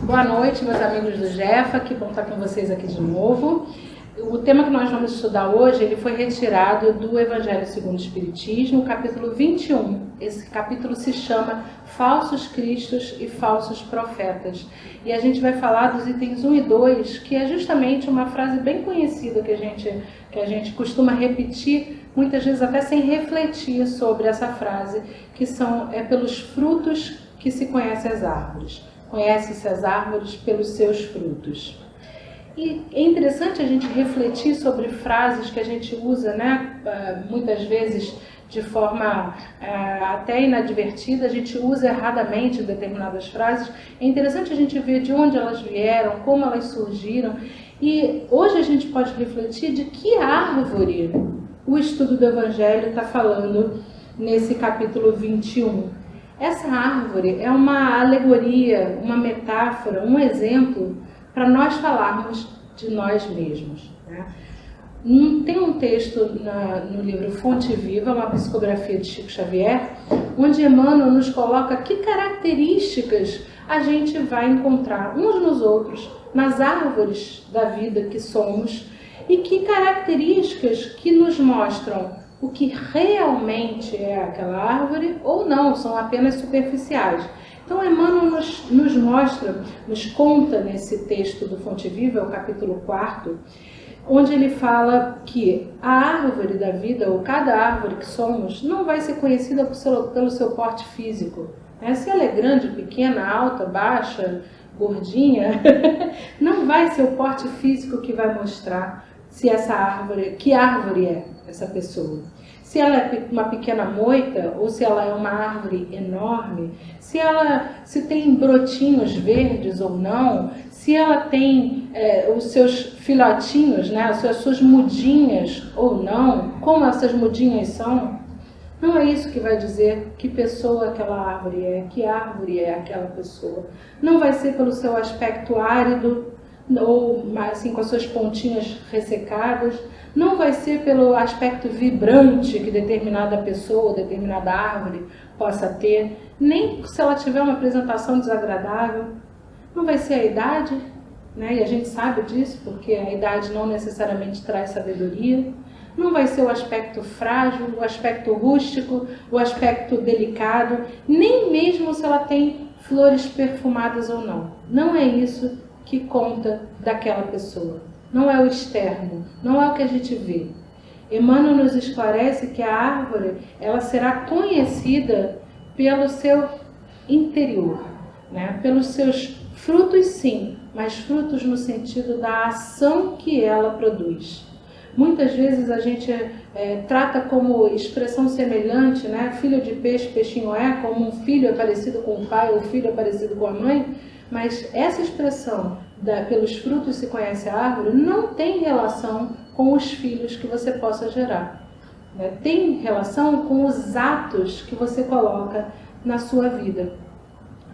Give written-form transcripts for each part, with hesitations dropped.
Boa noite, meus amigos do Jefa, que bom estar com vocês aqui de novo. O tema que nós vamos estudar hoje, ele foi retirado do Evangelho segundo o Espiritismo, capítulo 21. Esse capítulo se chama Falsos Cristos e Falsos Profetas. E a gente vai falar dos itens 1 e 2, que é justamente uma frase bem conhecida que a gente costuma repetir, muitas vezes até sem refletir sobre essa frase, que é pelos frutos que se conhece as árvores. Conhece-se as árvores pelos seus frutos. E é interessante a gente refletir sobre frases que a gente usa, né? Muitas vezes de forma até inadvertida, a gente usa erradamente determinadas frases. É interessante a gente ver de onde elas vieram, como elas surgiram. E hoje a gente pode refletir de que árvore o estudo do Evangelho está falando nesse capítulo 21. Essa árvore é uma alegoria, uma metáfora, um exemplo para nós falarmos de nós mesmos. Né? Tem um texto no livro Fonte Viva, uma psicografia de Chico Xavier, onde Emmanuel nos coloca que características a gente vai encontrar uns nos outros, nas árvores da vida que somos, e que características que nos mostram o que realmente é aquela árvore ou não, são apenas superficiais. Então, Emmanuel nos mostra, nos conta nesse texto do Fonte Viva, o capítulo 4, onde ele fala que a árvore da vida, ou cada árvore que somos, não vai ser conhecida pelo seu porte físico. Se ela é grande, pequena, alta, baixa, gordinha, não vai ser o porte físico que vai mostrar se essa árvore, que árvore é essa pessoa. Se ela é uma pequena moita ou se ela é uma árvore enorme, se tem brotinhos verdes ou não, se ela tem os seus filhotinhos, né, as suas mudinhas ou não, como essas mudinhas são, não é isso que vai dizer que pessoa aquela árvore é, que árvore é aquela pessoa. Não vai ser pelo seu aspecto árido, ou assim com as suas pontinhas ressecadas, não vai ser pelo aspecto vibrante que determinada pessoa, determinada árvore possa ter, nem se ela tiver uma apresentação desagradável, não vai ser a idade, né? E a gente sabe disso, porque a idade não necessariamente traz sabedoria, não vai ser o aspecto frágil, o aspecto rústico, o aspecto delicado, nem mesmo se ela tem flores perfumadas ou não. Não é isso que conta daquela pessoa. Não é o externo, não é o que a gente vê. Emmanuel nos esclarece que a árvore ela será conhecida pelo seu interior, né? Pelos seus frutos, sim, mas frutos no sentido da ação que ela produz. Muitas vezes a gente trata como expressão semelhante, né? Filho de peixe, peixinho é, como um filho é parecido com o pai ou o filho é parecido com a mãe, mas essa expressão pelos frutos se conhece a árvore não tem relação com os filhos que você possa gerar. Né? Tem relação com os atos que você coloca na sua vida.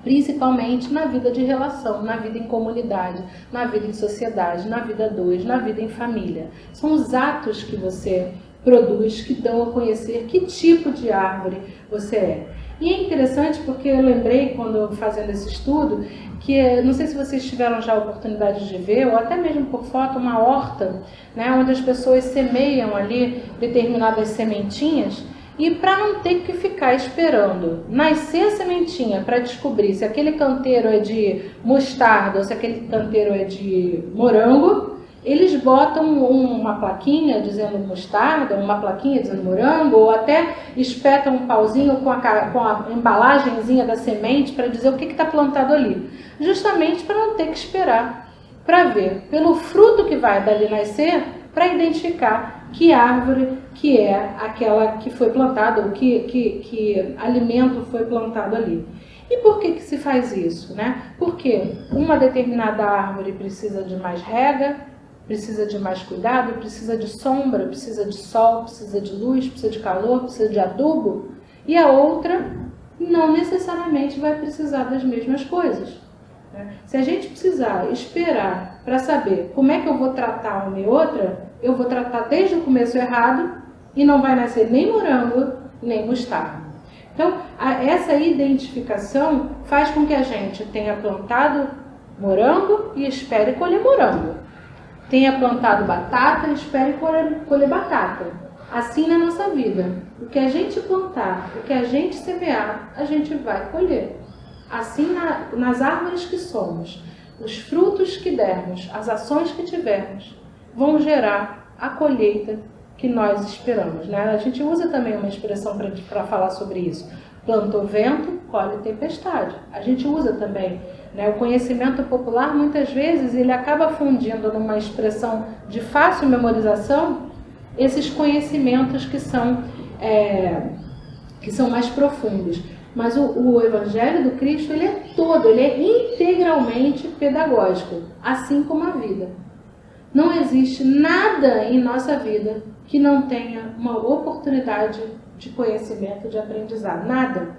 Principalmente na vida de relação, na vida em comunidade, na vida em sociedade, na vida a dois, na vida em família. São os atos que você produz que dão a conhecer que tipo de árvore você é. E é interessante porque eu lembrei, quando fazendo esse estudo, que não sei se vocês tiveram já a oportunidade de ver, ou até mesmo por foto, uma horta, né, onde as pessoas semeiam ali determinadas sementinhas, e para não ter que ficar esperando nascer a sementinha para descobrir se aquele canteiro é de mostarda ou se aquele canteiro é de morango, eles botam uma plaquinha dizendo mostarda, uma plaquinha dizendo morango, ou até espetam um pauzinho com a embalagenzinha da semente para dizer o que está plantado ali. Justamente para não ter que esperar, para ver pelo fruto que vai dali nascer, para identificar que árvore que é aquela que foi plantada, ou que alimento foi plantado ali. E por que se faz isso, né? Porque uma determinada árvore precisa de mais rega, precisa de mais cuidado, precisa de sombra, precisa de sol, precisa de luz, precisa de calor, precisa de adubo, e a outra não necessariamente vai precisar das mesmas coisas. Se a gente precisar esperar para saber como é que eu vou tratar uma e outra, eu vou tratar desde o começo errado e não vai nascer nem morango, nem mostarda. Então, essa identificação faz com que a gente tenha plantado morango e espere colher morango. Tenha plantado batata e espere colher batata. Assim na nossa vida, o que a gente plantar, o que a gente semear, a gente vai colher. Assim nas árvores que somos, os frutos que dermos, as ações que tivermos, vão gerar a colheita que nós esperamos, né? A gente usa também uma expressão para falar sobre isso. Plantou vento, colhe tempestade. A gente usa também, né? O conhecimento popular, muitas vezes, ele acaba fundindo numa expressão de fácil memorização esses conhecimentos que são mais profundos. Mas o Evangelho do Cristo, ele é todo, ele é integralmente pedagógico, assim como a vida. Não existe nada em nossa vida que não tenha uma oportunidade de conhecimento, de aprendizado. Nada.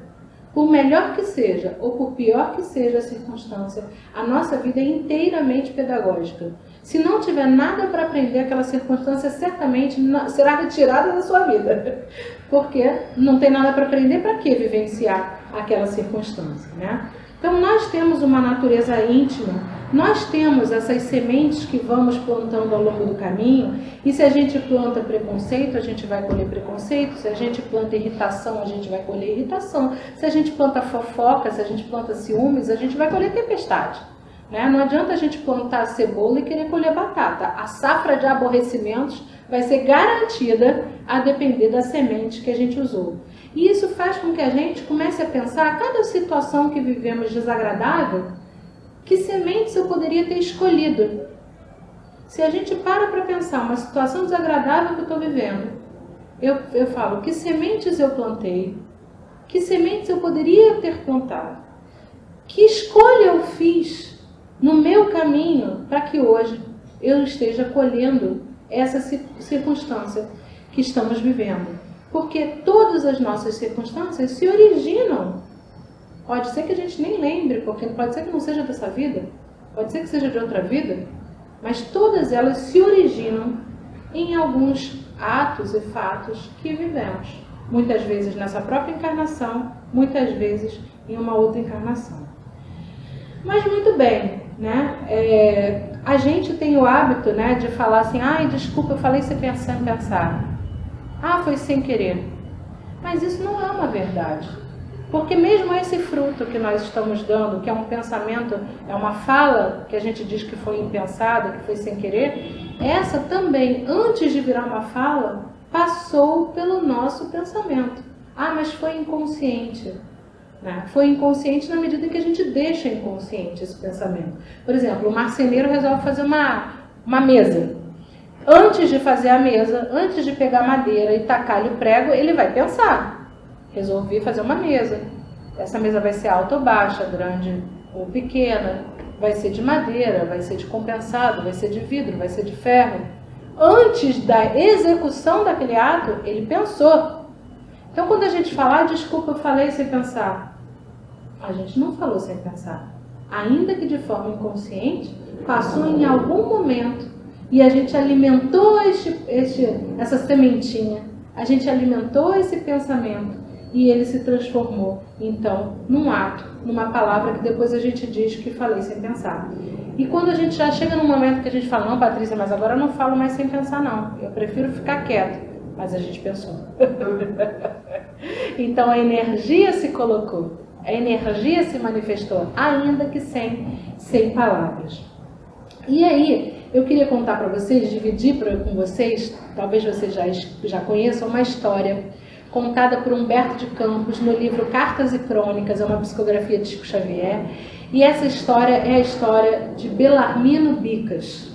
Por melhor que seja, ou por pior que seja a circunstância, a nossa vida é inteiramente pedagógica. Se não tiver nada para aprender, aquela circunstância certamente será retirada da sua vida. Porque não tem nada para aprender, para que vivenciar aquela circunstância, né? Então nós temos uma natureza íntima, nós temos essas sementes que vamos plantando ao longo do caminho, e se a gente planta preconceito, a gente vai colher preconceito, se a gente planta irritação, a gente vai colher irritação, se a gente planta fofoca, se a gente planta ciúmes, a gente vai colher tempestade. Né? Não adianta a gente plantar cebola e querer colher batata. A safra de aborrecimentos vai ser garantida a depender da semente que a gente usou. E isso faz com que a gente comece a pensar, a cada situação que vivemos desagradável, que sementes eu poderia ter escolhido. Se a gente para pensar uma situação desagradável que eu estou vivendo, eu falo, que sementes eu plantei? Que sementes eu poderia ter plantado? Que escolha eu fiz no meu caminho para que hoje eu esteja colhendo essa circunstância que estamos vivendo? Porque todas as nossas circunstâncias se originam. Pode ser que a gente nem lembre, porque pode ser que não seja dessa vida, pode ser que seja de outra vida, mas todas elas se originam em alguns atos e fatos que vivemos. Muitas vezes nessa própria encarnação, muitas vezes em uma outra encarnação. Mas muito bem, né? A gente tem o hábito, né, de falar assim, ai, desculpa, eu falei sem pensar. Ah, foi sem querer. Mas isso não é uma verdade. Porque mesmo esse fruto que nós estamos dando, que é um pensamento, é uma fala que a gente diz que foi impensada, que foi sem querer, essa também, antes de virar uma fala, passou pelo nosso pensamento. Ah, mas foi inconsciente. Né? Foi inconsciente na medida que a gente deixa inconsciente esse pensamento. Por exemplo, o marceneiro resolve fazer uma mesa. Antes de fazer a mesa, antes de pegar madeira e tacar-lhe prego, ele vai pensar. Resolvi fazer uma mesa. Essa mesa vai ser alta ou baixa, grande ou pequena, vai ser de madeira, vai ser de compensado, vai ser de vidro, vai ser de ferro. Antes da execução daquele ato, ele pensou. Então, quando a gente fala, desculpa, eu falei sem pensar, a gente não falou sem pensar. Ainda que de forma inconsciente, passou em algum momento e a gente alimentou essa sementinha, a gente alimentou esse pensamento e ele se transformou, então, num ato, numa palavra que depois a gente diz que falei sem pensar. E quando a gente já chega num momento que a gente fala, não, Patrícia, mas agora eu não falo mais sem pensar, não. Eu prefiro ficar quieto. Mas a gente pensou. Então a energia se colocou, a energia se manifestou, ainda que sem palavras. E aí, eu queria contar para vocês, dividir com vocês, talvez vocês já conheçam, uma história contada por Humberto de Campos no livro Cartas e Crônicas, é uma psicografia de Chico Xavier. E essa história é a história de Belarmino Bicas.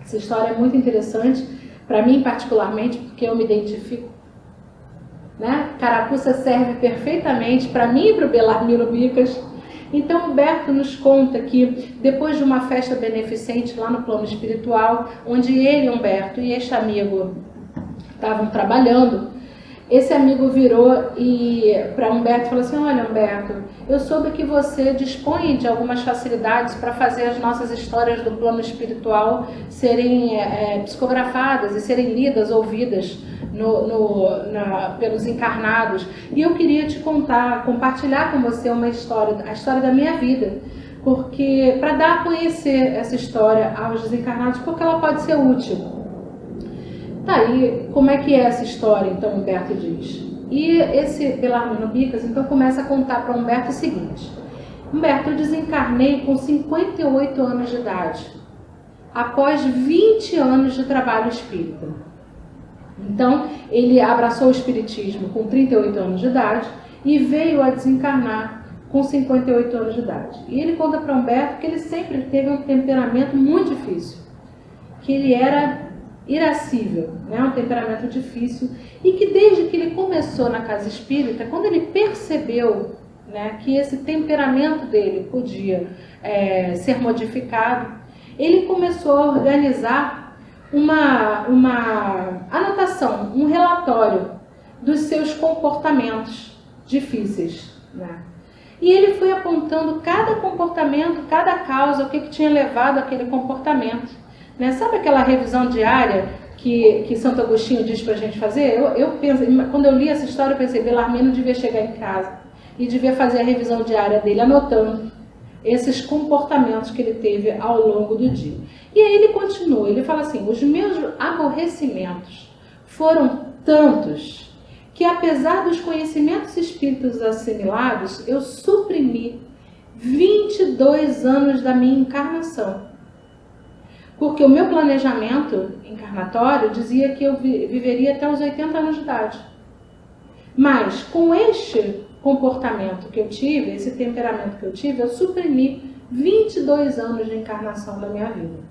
Essa história é muito interessante, para mim particularmente, porque eu me identifico. Né? Carapuça serve perfeitamente para mim e para o Belarmino Bicas. Então Humberto nos conta que depois de uma festa beneficente lá no plano espiritual, onde ele, Humberto, e este amigo estavam trabalhando, esse amigo virou e para Humberto falou assim, olha Humberto, eu soube que você dispõe de algumas facilidades para fazer as nossas histórias do plano espiritual serem psicografadas e serem lidas, ouvidas pelos encarnados. E eu queria te contar, compartilhar com você uma história, a história da minha vida. porque para dar a conhecer essa história aos desencarnados, porque ela pode ser útil. Tá aí, como é que é essa história, então, Humberto diz. E esse Belarmino Bicas, então, começa a contar para Humberto o seguinte: Humberto, eu desencarnei com 58 anos de idade, após 20 anos de trabalho espírita. Então, ele abraçou o espiritismo com 38 anos de idade e veio a desencarnar com 58 anos de idade. E ele conta para Humberto que ele sempre teve um temperamento muito difícil, que ele era irascível, né? Um temperamento difícil, e que desde que ele começou na casa espírita, quando ele percebeu, né, que esse temperamento dele podia ser modificado, ele começou a organizar uma anotação, um relatório dos seus comportamentos difíceis, né? E ele foi apontando cada comportamento, cada causa, o que tinha levado àquele comportamento, né? Sabe aquela revisão diária que Santo Agostinho diz para a gente fazer? Eu penso, quando eu li essa história, eu pensei, Belarmino devia chegar em casa e devia fazer a revisão diária dele, anotando esses comportamentos que ele teve ao longo do dia. E aí ele continua, ele fala assim: os meus aborrecimentos foram tantos que, apesar dos conhecimentos espíritas assimilados, eu suprimi 22 anos da minha encarnação. Porque o meu planejamento encarnatório dizia que eu viveria até os 80 anos de idade. Mas, com este comportamento que eu tive, esse temperamento que eu tive, eu suprimi 22 anos de encarnação da minha vida.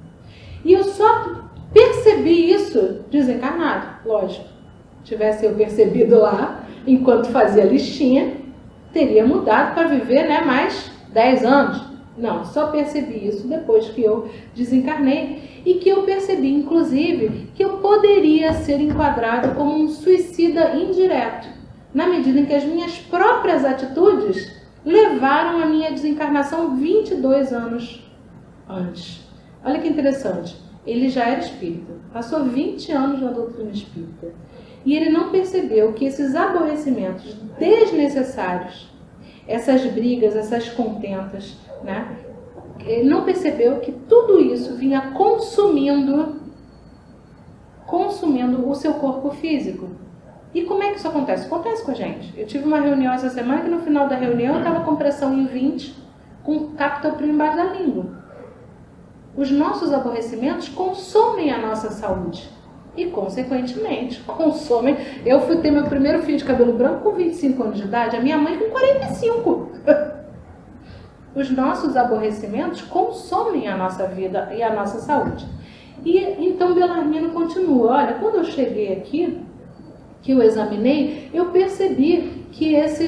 E eu só percebi isso desencarnado, lógico. Tivesse eu percebido lá, enquanto fazia a listinha, teria mudado para viver, né, mais 10 anos. Não, só percebi isso depois que eu desencarnei e que eu percebi, inclusive, que eu poderia ser enquadrado como um suicida indireto, na medida em que as minhas próprias atitudes levaram a minha desencarnação 22 anos antes. Olha que interessante, ele já era espírita, passou 20 anos na doutrina espírita. E ele não percebeu que esses aborrecimentos desnecessários, essas brigas, essas contentas, né? Ele não percebeu que tudo isso vinha consumindo o seu corpo físico. E como é que isso acontece? Acontece com a gente. Eu tive uma reunião essa semana que no final da reunião eu estava com pressão em 20, com captopril embaixo da língua. Os nossos aborrecimentos consomem a nossa saúde. E, consequentemente, consomem. Eu fui ter meu primeiro fio de cabelo branco com 25 anos de idade, a minha mãe com 45. Os nossos aborrecimentos consomem a nossa vida e a nossa saúde. E então Belarmino continua: olha, quando eu cheguei aqui, que eu examinei, eu percebi que essa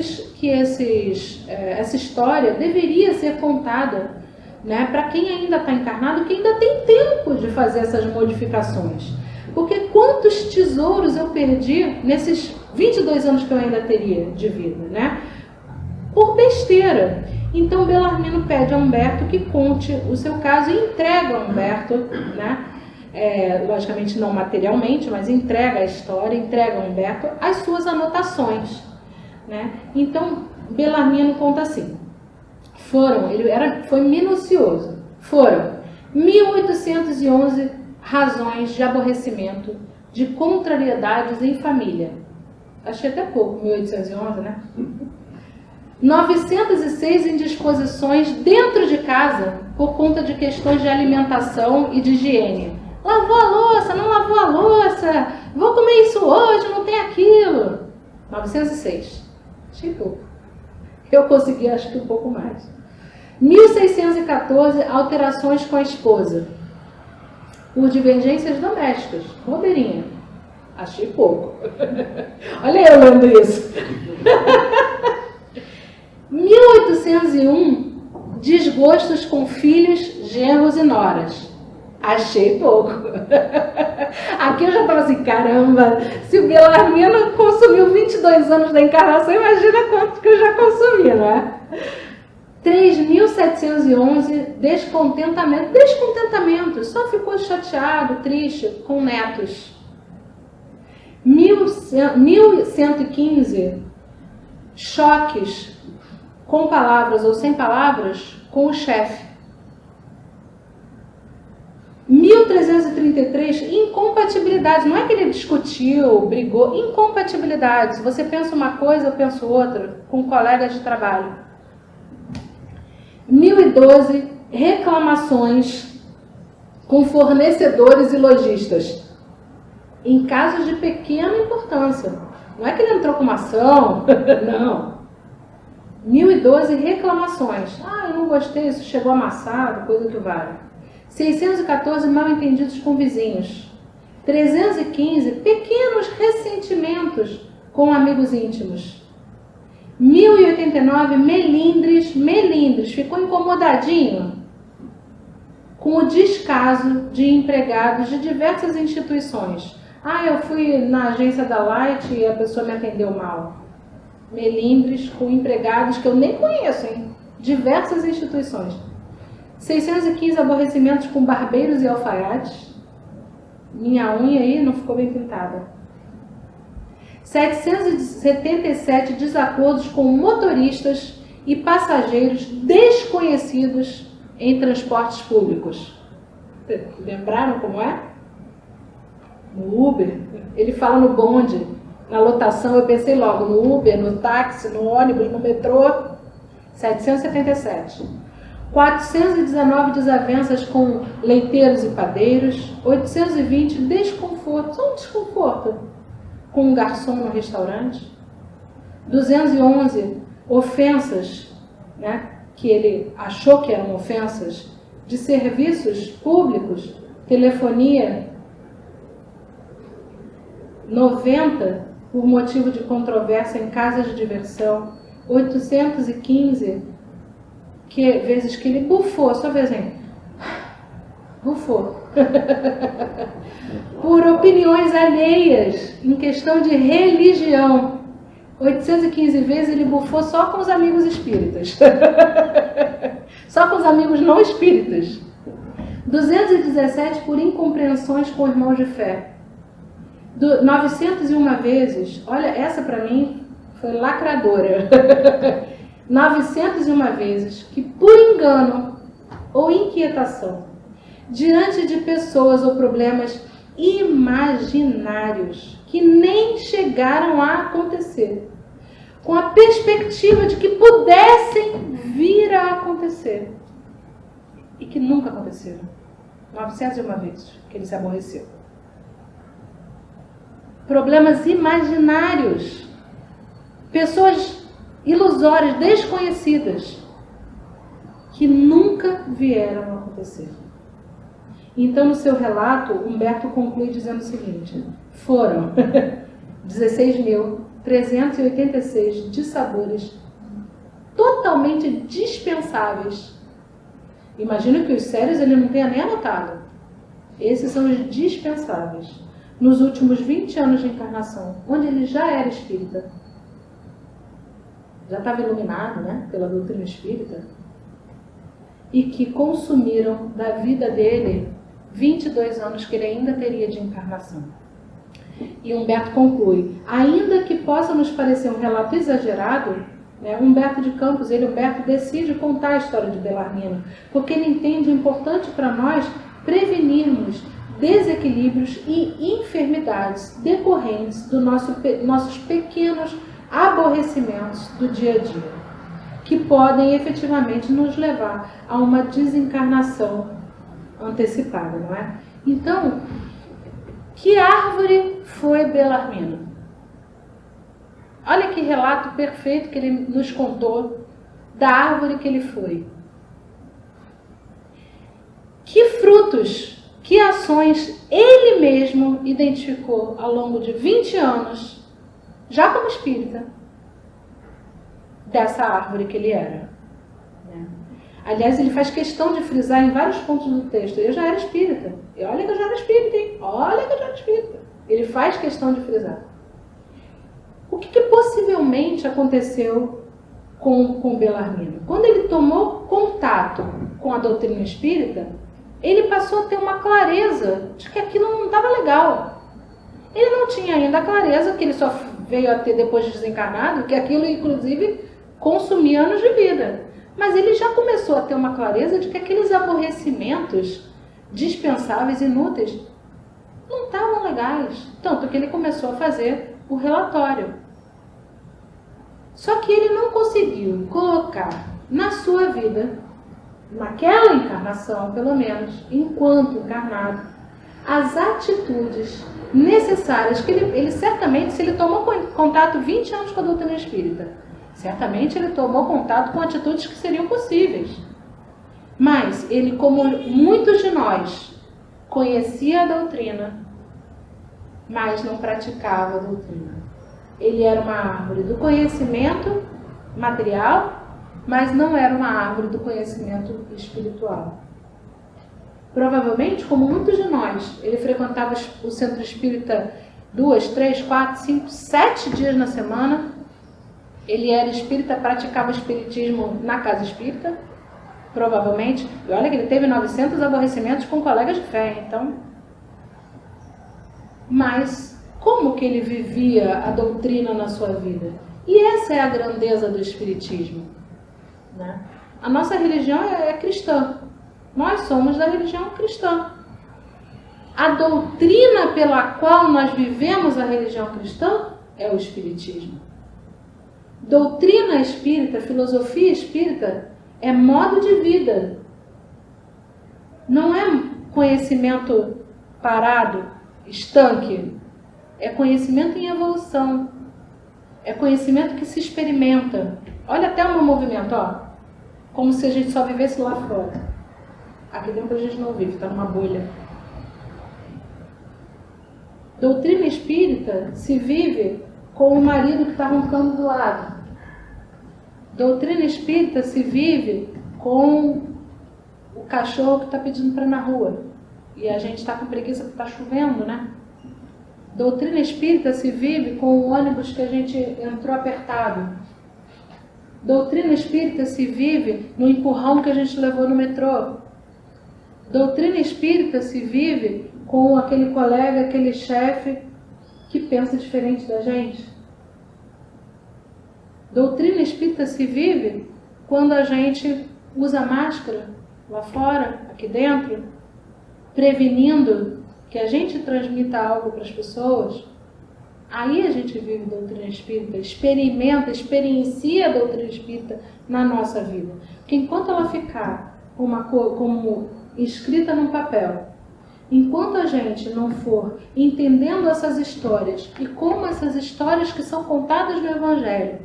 história deveria ser contada, né, para quem ainda está encarnado, que ainda tem tempo de fazer essas modificações. Porque quantos tesouros eu perdi nesses 22 anos que eu ainda teria de vida, né? Por besteira. Então Belarmino pede a Humberto que conte o seu caso e entrega a Humberto, né? Logicamente não materialmente, mas entrega a história, entrega a Humberto as suas anotações, né? Então Belarmino conta assim: foi minucioso, foram 1811 razões de aborrecimento, de contrariedades em família. Achei até pouco, 1811, né? 906 indisposições dentro de casa por conta de questões de alimentação e de higiene. Lavou a louça, não lavou a louça, vou comer isso hoje, não tem aquilo. 906. Achei pouco. Eu consegui, acho que um pouco mais. 1614 alterações com a esposa. Por divergências domésticas. Bobeirinha. Achei pouco. Olha eu lendo isso. 1801, desgostos com filhos, genros e noras. Achei pouco. Aqui eu já estava assim, caramba, se o Belarmino consumiu 22 anos da encarnação, imagina quanto que eu já consumi, não é? 3.711, descontentamento, só ficou chateado, triste com netos. 1.115, choques com palavras ou sem palavras com o chefe. 1333, incompatibilidade. Não é que ele discutiu, brigou, incompatibilidade. Se você pensa uma coisa, eu penso outra, com colegas de trabalho. 1012, reclamações com fornecedores e lojistas, em casos de pequena importância. Não é que ele entrou com uma ação, não. 1012, reclamações. Eu não gostei, isso chegou amassado, coisa que vale. 614, mal-entendidos com vizinhos. 315, pequenos ressentimentos com amigos íntimos. 1089, melindres, ficou incomodadinho com o descaso de empregados de diversas instituições. Eu fui na agência da Light e a pessoa me atendeu mal. Melindres com empregados que eu nem conheço, hein? Diversas instituições. 615, aborrecimentos com barbeiros e alfaiates. Minha unha aí não ficou bem pintada. 777, desacordos com motoristas e passageiros desconhecidos em transportes públicos. Lembraram como é? No Uber, ele fala no bonde, na lotação, eu pensei logo no Uber, no táxi, no ônibus, no metrô. 777. 419, desavenças com leiteiros e padeiros. 820, desconforto, só um desconforto com um garçom no restaurante. 211, ofensas, né, que ele achou que eram ofensas, de serviços públicos, telefonia. 90, por motivo de controvérsia em casas de diversão. 815, vezes que ele bufou, só ver assim, bufou, por opiniões alheias em questão de religião. 815 vezes ele bufou só com os amigos espíritas, só com os amigos não espíritas. 217, por incompreensões com irmãos de fé. 901 vezes, olha, essa para mim foi lacradora. 901 vezes que, por engano ou inquietação, diante de pessoas ou problemas imaginários que nem chegaram a acontecer, com a perspectiva de que pudessem vir a acontecer e que nunca aconteceram. 901 vezes que ele se aborreceu. Problemas imaginários, pessoas ilusórias, desconhecidas, que nunca vieram a acontecer. Então, no seu relato, Humberto conclui dizendo o seguinte: foram 16.386 dissabores totalmente dispensáveis. Imagino que os sérios ele não tenha nem anotado. Esses são os dispensáveis. Nos últimos 20 anos de encarnação, onde ele já era espírita, já estava iluminado, né, pela doutrina espírita, e que consumiram da vida dele 22 anos que ele ainda teria de encarnação. E Humberto conclui: ainda que possa nos parecer um relato exagerado, né, Humberto de Campos, Humberto decide contar a história de Belarmino, porque ele entende importante para nós prevenirmos desequilíbrios e enfermidades decorrentes dos nossos pequenos aborrecimentos do dia a dia, que podem efetivamente nos levar a uma desencarnação antecipada, não é? Então, que árvore foi Belarmino? Olha que relato perfeito que ele nos contou da árvore que ele foi. Que frutos, que ações ele mesmo identificou ao longo de 20 anos, já como espírita, dessa árvore que ele era. Aliás, ele faz questão de frisar em vários pontos do texto: eu já era espírita. E olha que eu já era espírita, hein? Olha que eu já era espírita. Ele faz questão de frisar. O que possivelmente aconteceu com Belarmino? Quando ele tomou contato com a doutrina espírita, ele passou a ter uma clareza de que aquilo não estava legal. Ele não tinha ainda a clareza, que ele só veio a ter depois de desencarnado, que aquilo, inclusive, consumia anos de vida. Mas ele já começou a ter uma clareza de que aqueles aborrecimentos dispensáveis, inúteis, não estavam legais. Tanto que ele começou a fazer o relatório. Só que ele não conseguiu colocar na sua vida, naquela encarnação, pelo menos, enquanto encarnado, as atitudes necessárias que ele certamente, se ele tomou contato 20 anos com a doutrina espírita, certamente ele tomou contato com atitudes que seriam possíveis. Mas ele, como muitos de nós, conhecia a doutrina, mas não praticava a doutrina. Ele era uma árvore do conhecimento material, mas não era uma árvore do conhecimento espiritual. Provavelmente, como muitos de nós, ele frequentava o centro espírita 2, 3, 4, 5, 7 dias na semana. Ele era espírita, praticava espiritismo na casa espírita, provavelmente. E olha que ele teve 900 aborrecimentos com colegas de fé, então. Mas como que ele vivia a doutrina na sua vida? E essa é a grandeza do espiritismo, né? A nossa religião é cristã. Nós somos da religião cristã. A doutrina pela qual nós vivemos a religião cristã é o espiritismo. Doutrina espírita, filosofia espírita é modo de vida. Não é conhecimento parado, estanque. É conhecimento em evolução. É conhecimento que se experimenta. Olha até o meu movimento, ó. Como se a gente só vivesse lá fora. Aqui dentro a gente não vive, está numa bolha. Doutrina espírita se vive com o marido que está roncando do lado. Doutrina espírita se vive com o cachorro que está pedindo para ir na rua. E a gente está com preguiça porque está chovendo, né? Doutrina espírita se vive com o ônibus que a gente entrou apertado. Doutrina espírita se vive no empurrão que a gente levou no metrô. Doutrina espírita se vive com aquele colega, aquele chefe que pensa diferente da gente. Doutrina espírita se vive quando a gente usa máscara lá fora, aqui dentro, prevenindo que a gente transmita algo para as pessoas. Aí a gente vive doutrina espírita, experiencia a doutrina espírita na nossa vida. Porque enquanto ela ficar como escrita num papel, enquanto a gente não for entendendo essas histórias e como essas histórias que são contadas no Evangelho,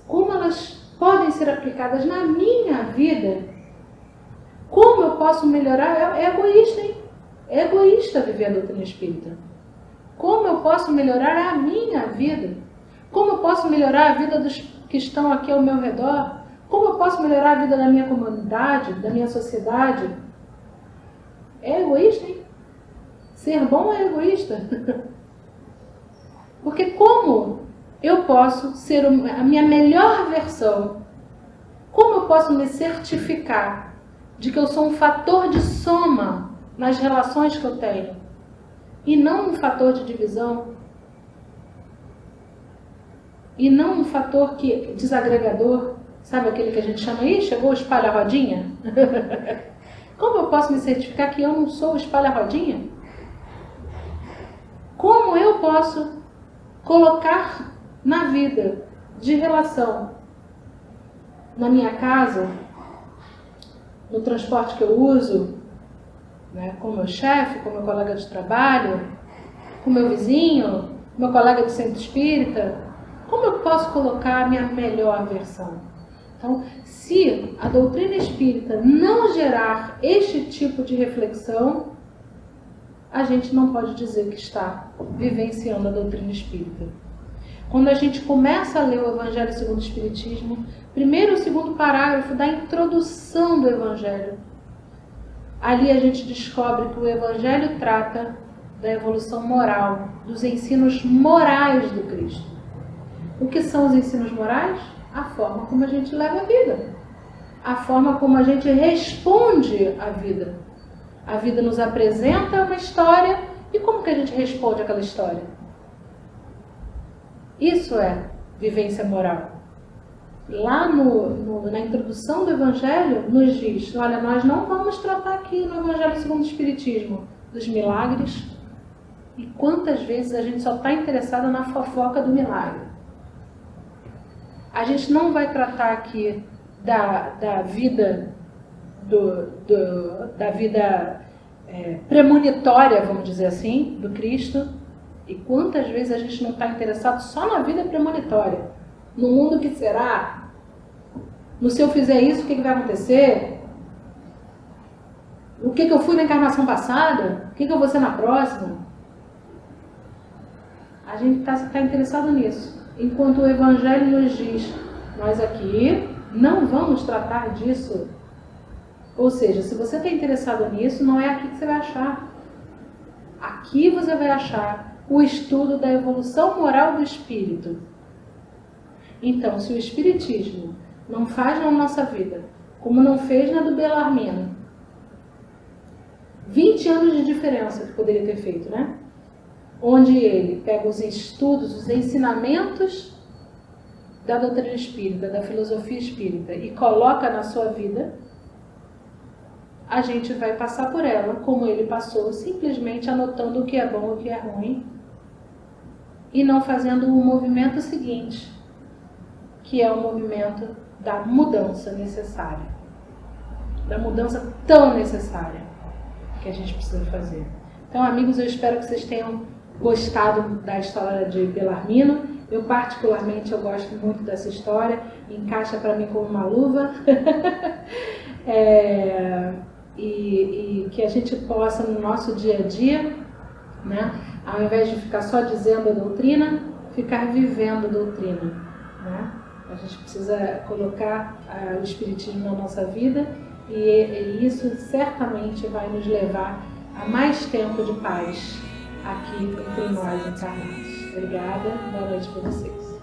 como elas podem ser aplicadas na minha vida, como eu posso melhorar? É egoísta, hein? É egoísta viver a doutrina espírita. Como eu posso melhorar a minha vida? Como eu posso melhorar a vida dos que estão aqui ao meu redor? Como eu posso melhorar a vida da minha comunidade, da minha sociedade? É egoísta, hein? Ser bom é egoísta. Porque como eu posso ser a minha melhor versão? Como eu posso me certificar de que eu sou um fator de soma nas relações que eu tenho e não um fator de divisão? E não um fator desagregador? Sabe aquele que a gente chama aí? Chegou o espalha-rodinha? Como eu posso me certificar que eu não sou o espalha-rodinha? Como eu posso colocar na vida de relação, na minha casa, no transporte que eu uso, né, com o meu chefe, com o meu colega de trabalho, com o meu vizinho, meu colega de centro espírita, como eu posso colocar a minha melhor versão? Então, se a doutrina espírita não gerar este tipo de reflexão, a gente não pode dizer que está vivenciando a doutrina espírita. Quando a gente começa a ler o Evangelho segundo o Espiritismo, primeiro e segundo parágrafo da introdução do Evangelho, ali a gente descobre que o Evangelho trata da evolução moral, dos ensinos morais do Cristo. O que são os ensinos morais? A forma como a gente leva a vida, a forma como a gente responde à vida. A vida nos apresenta uma história e como que a gente responde àquela história? Isso é vivência moral. lá na introdução do Evangelho, nos diz, olha, nós não vamos tratar aqui no Evangelho segundo o Espiritismo dos milagres. E quantas vezes a gente só está interessado na fofoca do milagre. A gente não vai tratar aqui da vida da vida premonitória, vamos dizer assim, do Cristo. E quantas vezes a gente não está interessado só na vida premonitória? No mundo que será? No se eu fizer isso, o que vai acontecer? O que eu fui na encarnação passada? O que eu vou ser na próxima? A gente está interessado nisso. Enquanto o Evangelho nos diz, nós aqui não vamos tratar disso. Ou seja, se você está interessado nisso, não é aqui que você vai achar. Aqui você vai achar o estudo da evolução moral do espírito. Então, se o Espiritismo não faz na nossa vida, como não fez na do Bellarmino, 20 anos de diferença que poderia ter feito, né? Onde ele pega os estudos, os ensinamentos da doutrina espírita, da filosofia espírita e coloca na sua vida, a gente vai passar por ela como ele passou, simplesmente anotando o que é bom e o que é ruim e não fazendo o movimento seguinte, que é o movimento da mudança necessária, da mudança tão necessária que a gente precisa fazer. Então, amigos, eu espero que vocês tenham gostado da história de Bellarmino. Eu particularmente gosto muito dessa história, encaixa para mim como uma luva. E que a gente possa no nosso dia a dia, né, ao invés de ficar só dizendo a doutrina, ficar vivendo a doutrina, né? A gente precisa colocar o Espiritismo na nossa vida e isso certamente vai nos levar a mais tempo de paz aqui entre nós encarnados. Obrigada, boa noite para vocês.